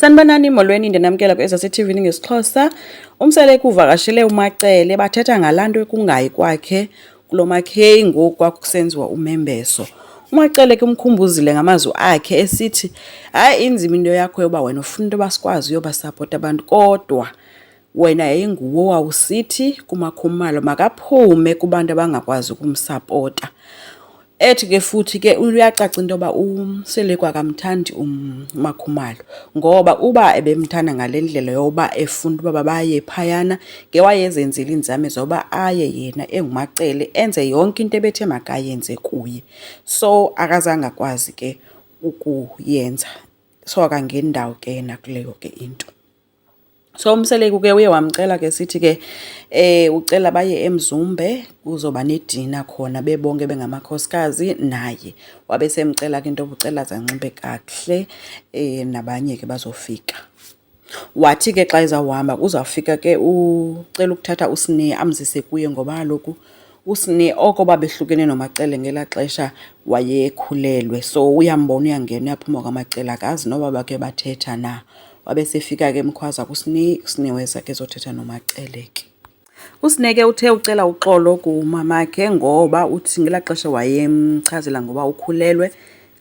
Sanibonani molweni ndinamkela kwi-SAC-TV ngesiXhosa. Umseleki uvakashele uMacele bathetha ngalanto ekungayi kwakhe kulo makheyi ngoku kwakusenziwa umembeso. uMacele ke umkhumbuzile ngamazwi akhe esithi hayi inzima into yakho yoba wena ufuna into basikwazi uyobasapota abantu kodwa wena yayinguwo wawusithi kumakhumalo makaphume kubantu abangakwazi ukumsapota. Ethi ke futhi ke uyacaca into yoba uMseleki akamthandi uMakhumalo ngoba uba ebemthanda ngale ndlela yoba efuna uba baye phayana ngewayezenzile iinzame zoba aye yena enguMacele enze yonke into ebethe makayenze kuye. So akazange akwazi ke ukuyenza, so akangeni ndawo ke yena kuleyo ke into. So uMseleki ke uye wamcela ke sithi ke ucela baye eMzumbe kuzoba nedina khona bebonke bengamakhosikazi naye. Wabe semcela ke into obucela zanxibe kakuhle nabanye ke bazofika. Wathi ke xa ezawuhamba uzawufika ke ucela ukuthatha uSne amzise kuye ngoba kaloku uSne oko babehlukene noMacele ngelaa xesha wayekhulelwe. So uyambona uyangena uyaphuma kwaMacele akazi noba bakhe bathetha na. Wabe sefika ke emkhwaza kuSne, uSne weza ke ezothetha noMacele ke. uSne ke uthe ucela uxolo kumamakhe ngoba uthi ngelaa xesha wayemchazela ngoba ukhulelwe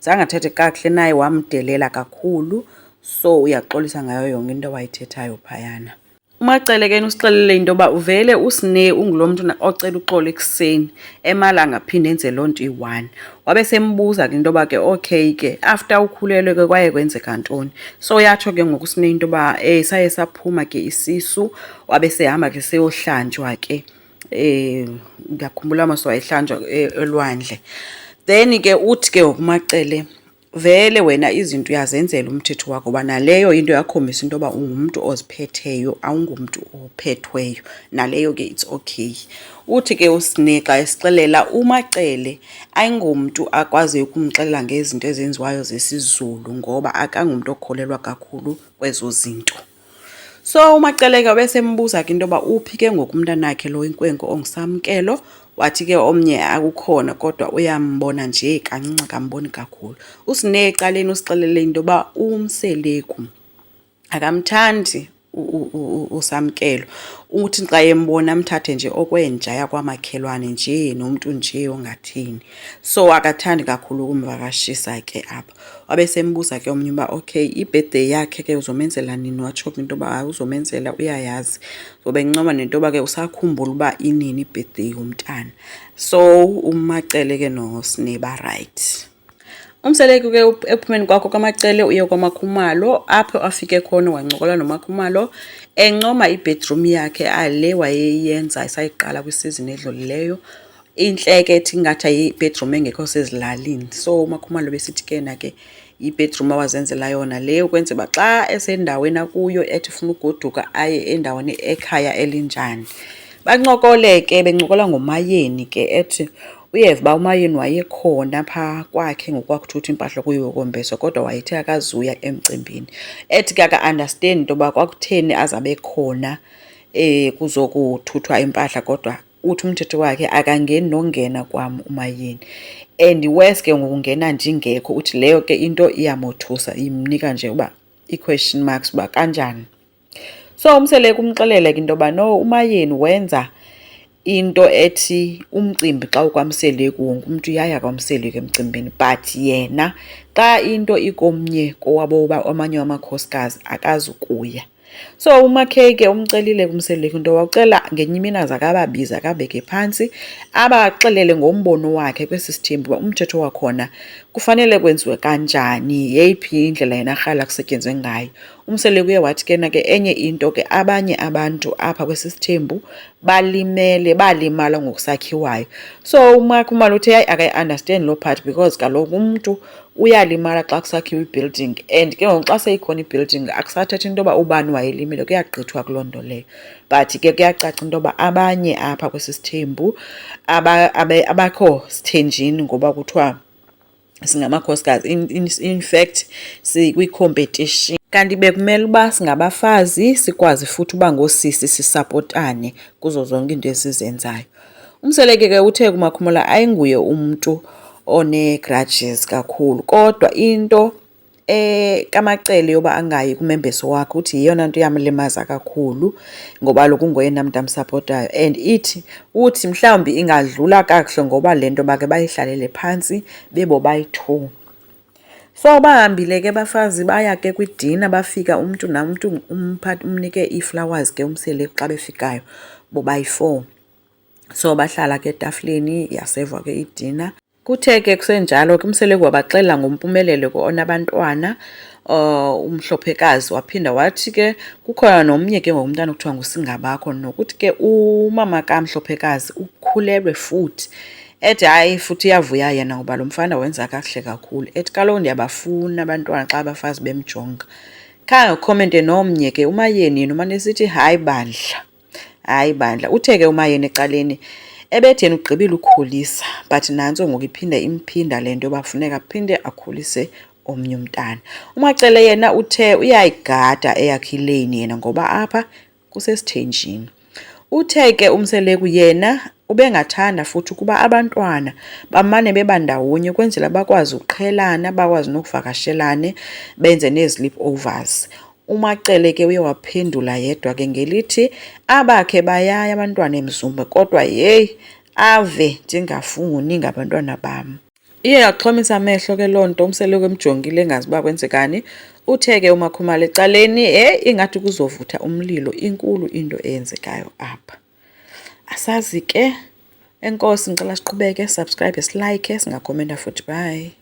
zange athethe kakuhle naye wamdelela kakhulu. So uyaxolisa ngayo yonke into wayithethayo phayana. uMacele ke usixelele into yoba uvele uSne ungulo mntu ocela uxolo ekuseni emalanga aphinde enze loo nto iyi-1. Wabe sembuza ke into yoba ke okay ke after ukhulelwe ke kwaye kwenzeka ntoni. So yatsho ke ngoku uSne into yoba saye saphuma ke isisu wabe sehamba ke seyohlanjwa ke ngiyakhumbula mase wayehlanjwa elwandle. Then ke uthi ke uMacele vele wena izinto uyazenzela umthetho wakho uba naleyo into yakhombisa into yoba ungumntu oziphetheyo awungumntu ophethweyo, naleyo ke it's okay. Uthi ke uSne xa esixelela uMacele ayingomntu akwaziyo ukumxelela ngezinto ezenziwayo zesiZulu ngoba akangumntu okholelwa kakhulu kwezo zinto. So uMacele ke wabesembuza ke into yoba uphi ke ngoku umntanakhe lo inkwenkwe onguSamkelo. Wathi ke omnye akukhona kodwa uyambona nje kancinci akamboni kakhulu. uSne eqaleni usixelele into yoba uMseleki akamthandi uSamkelo. Uthi xa embona amthathe nje okwenja yakwamakhelwane nje nomntu nje ongathini. So akathandi kakhulu ukumvakashisa ke apha. Wabe sembuza ke omnye uba okay ibirthday yakhe ke uzomenzela nini. Watsho into yoba uzomenzela uyayazi. Zobe ncoma nento yoba ke usakhumbula uba inini ibirthday yomntana. So uMacele ke noSne ba-right. uMseleki ke ephumeni kwakho kwaMacele uye kwaMakhumalo apho afike khona wancokola noMakhumalo encoma ibedroom yakhe ale wayeyenza isayiqala kwisizini edlulileyo. Intle ke ethi ngathi ayibedroom engekho sezilalini. So uMakhumalo besithi ke na ke ibedroom awazenzela yona le ukwenza uba xa esendaweni akuyo ethi ufuna ugoduka aye endaweni ekhaya elinjani. Bancokole ke bencokola ngoMayeni ke ethi uyeva uba uMayeni wayekhona phaa kwakhe ngokwakuthuthwa impahla kuyokombeso kodwa wayethe akazuya emcimbini. Ethi ke aka-understand into yoba kwakutheni azabe khona kuzokuthuthwa impahla kodwa uthi umthetho wakhe akangeni nongena kwam uMayeni. And worse ke ngokungena ndingekho uthi leyo ke into iyamothusa imnika nje uba ii-question marks uba kanjani. So uMseleki umxelele ke into yoba no uMayeni wenza into ethi umcimbi xa ukwaMseleki wonke umntu uyaya kwaMseleki emcimbini but yena xa into ikomnye kowabo amanye wamakhosikazi akazukuya. So uMakhey ke umcelile kuMseleki into wawucela ngenye imini akababiza akabeke phantsi abaxelele ngombono wakhe kwesi sithembu umthetho wakhona kufanele kwenziwe kanjani, yeyiphi indlela yena arhala kusetyenzwe ngayo. uMseleki uye wathi ke na ke enye into ke abanye abantu apha kwesi sithembu balimala ngokusakhiwayo. So uMakhumalo uthe hayi akayi-understand loo part because kaloku umntu uyalimala xa kusakhiwa i-building and ke ngoku xa seyikhona i-building akusathethi into yoba ubani wayelimile kuyagqithwa kuloo nto leyo. But ke kuyacaca into yoba abanye apha kwesi sithembu abakho sithenjini ngoba kuthiwa singamakhosikazi in fact sikwi-competition kanti bekumele uba singabafazi sikwazi futhi uba ngoosisi sisapotane kuzo zonke into esizenzayo. uMseleki ke uthe kuMakhumalo ayinguye umntu one-grudges kakhulu kodwa into kamacele yoba angayi kumembeso wakhe uthi yeyona nto iyamlimaza kakhulu ngoba loku ngoyena mntu amsapotayo, and uthi mhlawumbi ingadlula kakuhle ngoba le nto bakhe bayihlalele phantsi bebo bayi-2. So bahambile ke bafazi baya ke kwidina, bafika umntu namntu umnike ii-flowers ke umseleku xa befikayo bobayi-4. So bahlala ke etafileni, yasevwa ke idina. Kuthe ke kusenjalo ke umseleku wabaxelela ngompumelelo ke onabantwana. Umhlophekazi waphinda wathi ke kukhona nomnye ke ngomntana kuthiwa nguSingabakho, nokuthi ke umama kamhlophekazi ukhulelwe futhi. Ethi hayi futhi uyavuya yena ngoba lo mfana wenza kakuhle kakhulu. Ethi kaloku ndiyabafuna abantwana xa abafazi bemjonga. Khange ukhomente nomnye ke umayeni yena umane esithi hayi bandla, hayi bandla. Uthe ke umayeni ecaleni ebethi yena ugqibile ukhulisa, but nantso ngoku iphinde imphinda le nto yoba funeka aphinde akhulise omnye umntana. uMacele yena uthe uyayigada eyakhe ileyini yena ngoba apha kusesithenjini. Uthe ke umseleku yena ubengathanda futhi ukuba abantwana bamane bebandawonye ukwenzela bakwazi uqhelana, bakwazi nokuvakashelane, benze nee-sleepovers. uMacele ke uye waphendula yedwa ke ngelithi abakhe bayaya abantwana emzumbe, kodwa yeyi ave ndingafuni ngabantwana bam. Iye yaxhomisa amehlo ke loo nto, umseleku emjongile engazi uba kwenzekani. Uthe ke uMakhumalo ecaleni ingathi kuzovutha umlilo, inkulu into eyenzekayo apha. Asazi ke, enkosi ngicela siqhubeke, subscribe, silike, singakhomenta futhi, bye.